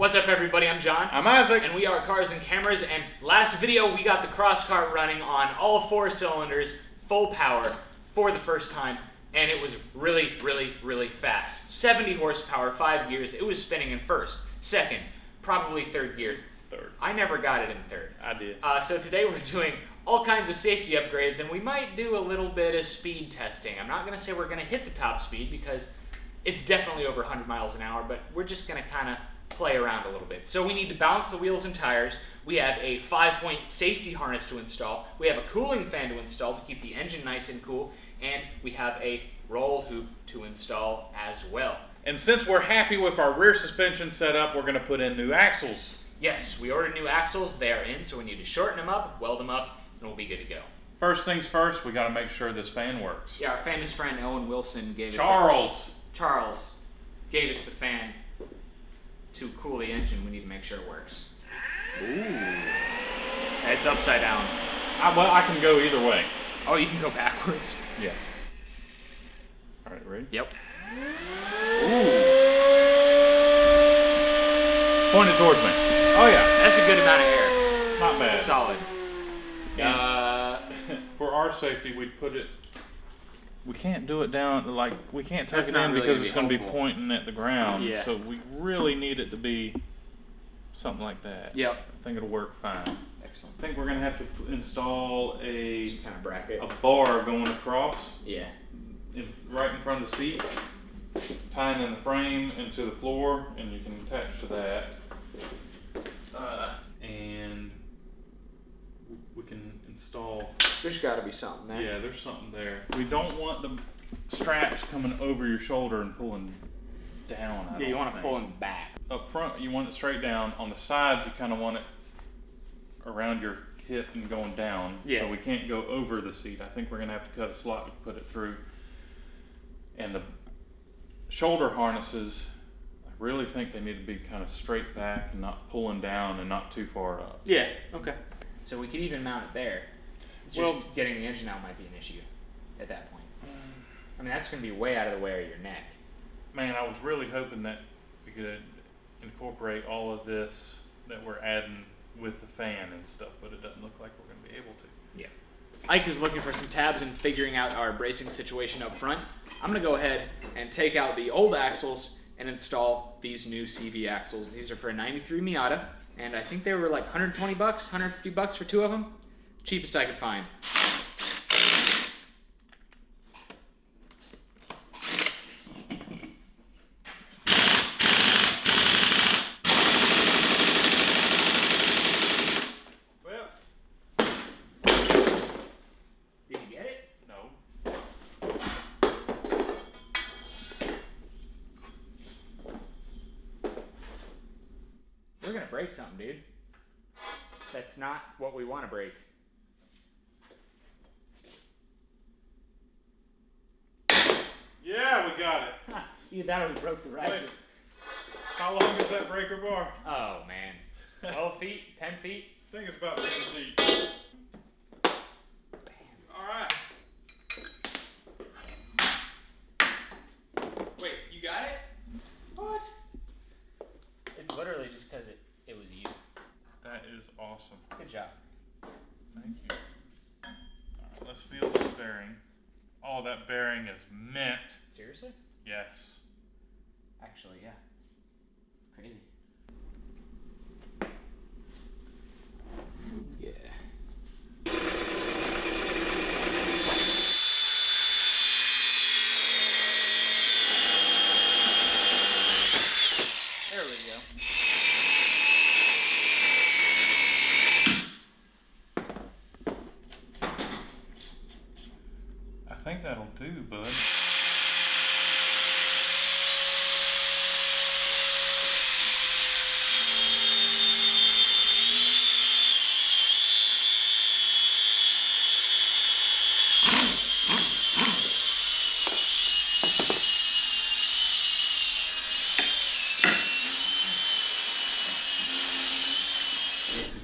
What's up, everybody? I'm John. I'm Isaac. And we are Cars and Cameras. And last video, we got the cross kart running on all 4 cylinders, full power, for the first time. And it was really, really, really fast. 70 horsepower, 5 gears. It was spinning in first, second, probably third gears. Third. I never got it in third. I did. So today we're doing all kinds of safety upgrades, and we might do a little bit of speed testing. I'm not going to say we're going to hit the top speed because it's definitely over 100 miles an hour, but we're just going to kind of play around a little bit. So we need to balance the wheels and tires. We have a 5-point safety harness to install. We have a cooling fan to install to keep the engine nice and cool, and we have a roll hoop to install as well. And since we're happy with our rear suspension setup, we're going to put in new axles. Yes, we ordered new axles. They are in, so we need to shorten them up, weld them up, and we'll be good to go. First things first, we got to make sure this fan works. Yeah, our famous friend Owen Wilson gave Charles gave us the fan to cool the engine. We need to make sure it works. Ooh. It's upside down. Well, I can go either way. Oh, you can go backwards. Yeah. All right, ready? Yep. Ooh. Point it towards me. Oh yeah. That's a good amount of air. Not bad. That's solid. For our safety, we'd put it. We can't do it down, like, we can't tuck it in really because it's going to be helpful. pointing at the ground. Yeah. So we really need it to be something like that. Yep. I think it'll work fine. Excellent. I think we're going to have to install Some kind of bracket. a bar going across Yeah. right in front of the seat, tying in the frame into the floor, and you can attach to that. And we can install. There's got to be something there. Yeah, there's something there. We don't want the straps coming over your shoulder and pulling down. Yeah, you want to pull them back. Up front, you want it straight down. On the sides, you kind of want it around your hip and going down. Yeah. So we can't go over the seat. I think we're going to have to cut a slot to put it through. And the shoulder harnesses, I really think they need to be kind of straight back and not pulling down and not too far up. Yeah. Okay. So we could even mount it there. It's Well, just getting the engine out might be an issue at that point. I mean, that's going to be way out of the way of your neck. man, I was really hoping that we could incorporate all of this that we're adding with the fan and stuff, but it doesn't look like we're going to be able to. Yeah. Ike is looking for some tabs and figuring out our bracing situation up front. I'm going to go ahead and take out the old axles and install these new CV axles. These are for a 93 Miata, and I think they were like 120 bucks, 150 bucks for 2 of them. Cheapest I could find. Did you get it? No. We're gonna break something, dude. That's not what we want to break. Yeah, we got it. Huh, either that or we broke the ratchet. Wait. How long is that breaker bar? Oh man. 12 feet? 10 feet? I think it's about 10 feet. All right. Wait, you got it? What? It's literally just because it was you. That is awesome. Good job. Thank you. All right, let's feel this bearing. Oh, that bearing is mint. Seriously? Yes. Actually, yeah. Crazy. Yeah. There we go. I think that'll do, bud.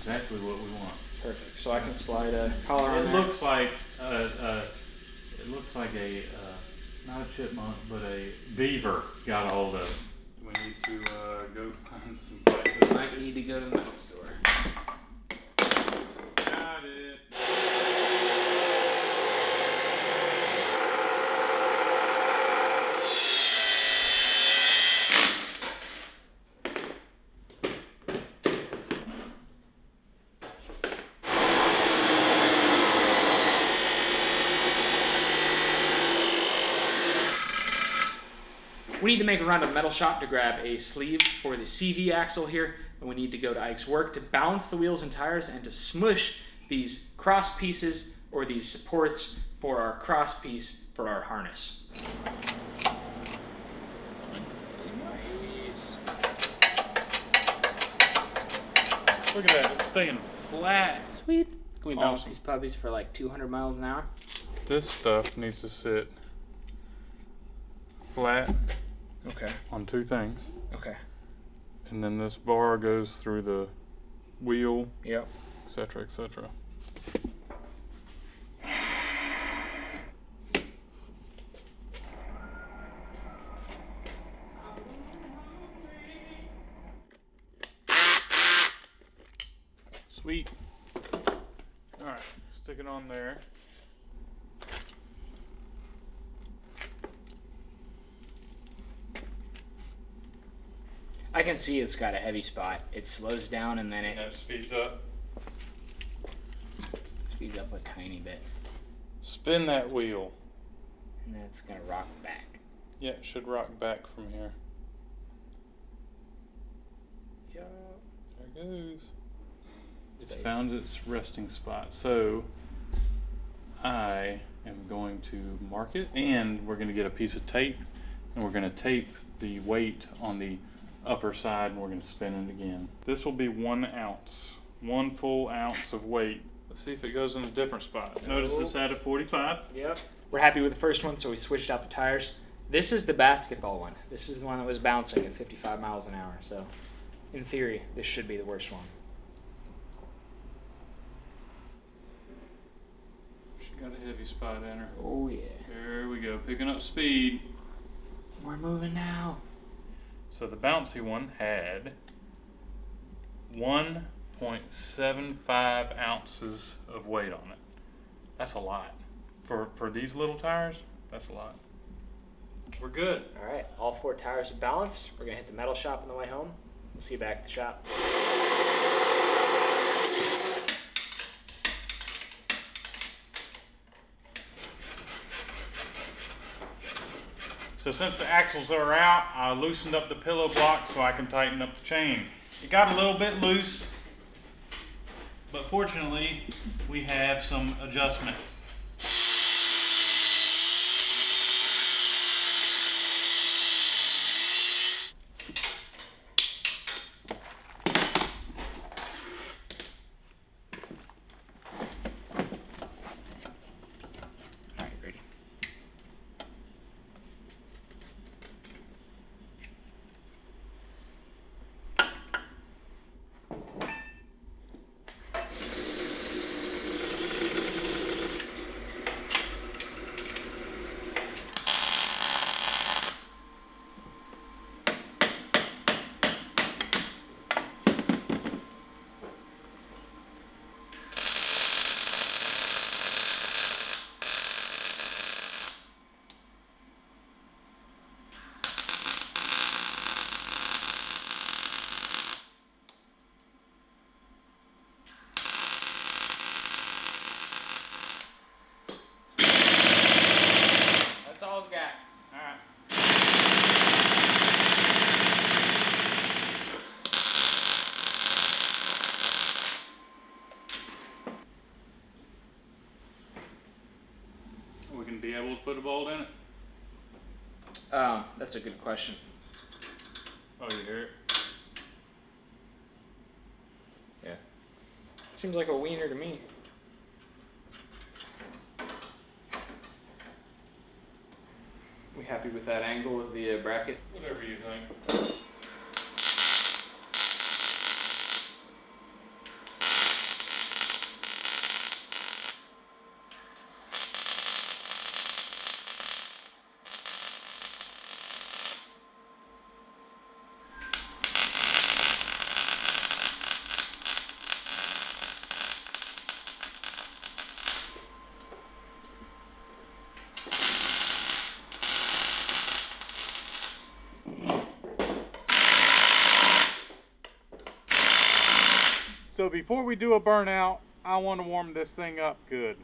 Exactly what we want. Perfect. So I can slide a collar on It there. looks like a not a chipmunk, but a beaver got a hold of it. We need to gotta go find some pipe. Might need to go to the metal store. Got it. We need to make a run to the metal shop to grab a sleeve for the CV axle here, and we need to go to Ike's work to balance the wheels and tires and to smush these cross pieces or these supports for our cross piece for our harness. Look at that, it's staying flat. Sweet. Can we balance Awesome. these puppies for like 200 miles an hour? This stuff needs to sit flat Okay. on two things. Okay. And then this bar goes through the wheel, Yep. etc., etc. Sweet. Alright, stick it on there. I can see it's got a heavy spot. It slows down and then And it it speeds up. speeds up a tiny bit. Spin that wheel. And then it's gonna rock back. Yeah, it should rock back from here. Yeah. There it goes. It's Space. found its resting spot. So I am going to mark it, and we're going to get a piece of tape, and we're going to tape the weight on the upper side, and we're going to spin it again. This will be 1 ounce, 1 full ounce of weight. Let's see if it goes in a different spot. Notice this added 45. Yep. We're happy with the first one, so we switched out the tires. This is the basketball one. This is the one that was bouncing at 55 miles an hour. So, in theory, this should be the worst one. She got a heavy spot in her. Oh yeah. There we go, picking up speed. We're moving now. So the bouncy one had 1.75 ounces of weight on it. That's a lot. For these little tires, that's a lot. We're good. All right, all 4 tires are balanced. We're gonna hit the metal shop on the way home. We'll see you back at the shop. So since the axles are out, I loosened up the pillow block so I can tighten up the chain. It got a little bit loose, but fortunately we have some adjustment. All right, ready. That's all it's got. All right. We can be able to put a bolt in it. That's a good question. Oh, you hear it? Yeah. Seems like a wiener to me. We happy with that angle of the bracket? Whatever you think. So before we do a burnout, I want to warm this thing up good.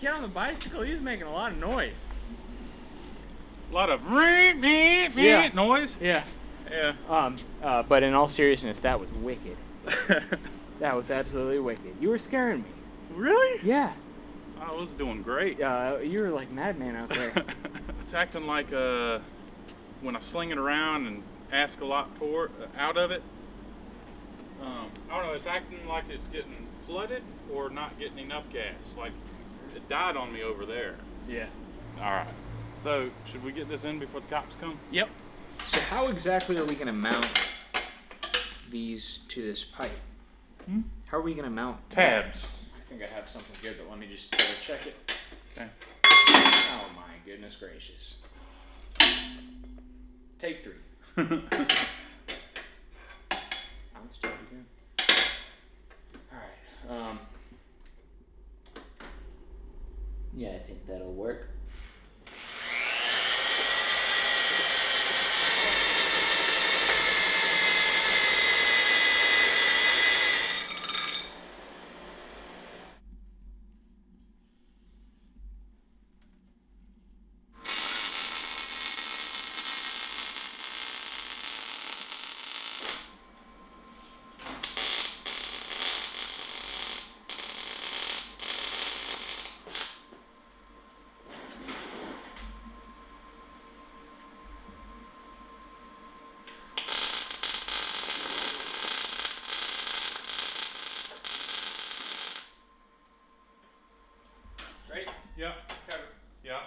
On the bicycle, he was making a lot of noise. A lot of noise. Yeah. Yeah. But in all seriousness, that was wicked. That was absolutely wicked. You were scaring me. Really? Yeah. I was doing great. You were like madman out there. It's acting like when I sling it around and ask a lot for it, out of it. I don't know. It's acting like it's getting flooded or not getting enough gas. Like it died on me over there. Yeah. All right. So should we get this in before the cops come? Yep. So how exactly are we going to mount these to this pipe? How are we going to mount tabs? I think I have something good, but let me just double check it. Okay. Oh my goodness gracious. Take 3. I'll just check again. Alright. Yeah, I think that'll work. Right? Yeah. Cover. Yeah.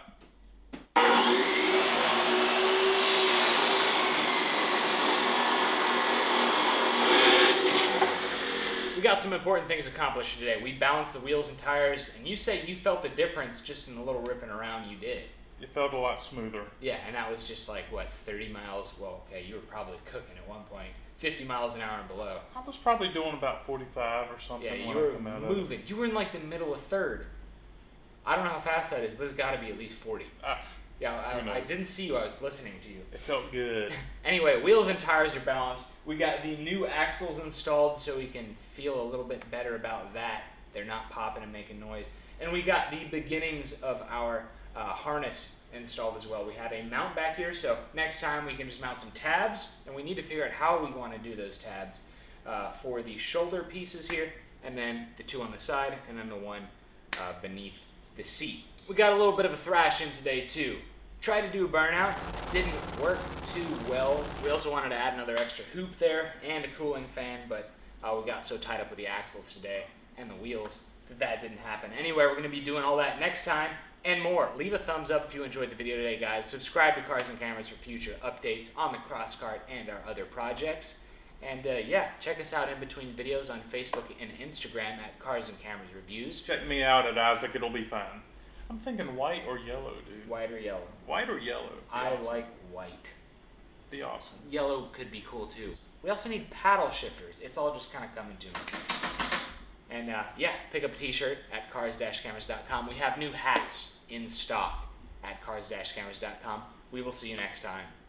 We got some important things accomplished today. We balanced the wheels and tires, and you say you felt a difference just in the little ripping around you did. It felt a lot smoother. Yeah, and that was just like, what, 30 miles? Well, okay, you were probably cooking at one point. 50 miles an hour and below. I was probably doing about 45 or something Yeah, you when were I come out moving. You were in like the middle of third. I don't know how fast that is, but it's got to be at least 40. Yeah, I didn't see you. I was listening to you. It felt good. Anyway, wheels and tires are balanced. We got the new axles installed so we can feel a little bit better about that. They're not popping and making noise. And we got the beginnings of our harness installed as well. We had a mount back here, so next time we can just mount some tabs, and we need to figure out how we want to do those tabs for the shoulder pieces here, and then the two on the side, and then the one beneath the seat. We got a little bit of a thrash in today too. Tried to do a burnout, didn't work too well. We also wanted to add another extra hoop there and a cooling fan, but we got so tied up with the axles today and the wheels that didn't happen. Anyway, we're going to be doing all that next time and more. Leave a thumbs up if you enjoyed the video today, guys. Subscribe to Cars and Cameras for future updates on the Cross Kart and our other projects. And yeah, check us out in between videos on Facebook and Instagram at Cars and Cameras Reviews. Check me out at Isaac, it'll be fine. I'm thinking white or yellow, dude. White or yellow? White or yellow? I awesome. like white. Be awesome. Yellow could be cool too. We also need paddle shifters. It's all just kind of coming to me. And yeah, pick up a t-shirt at CarsandCameras.com. We have new hats in stock at CarsandCameras.com. We will see you next time.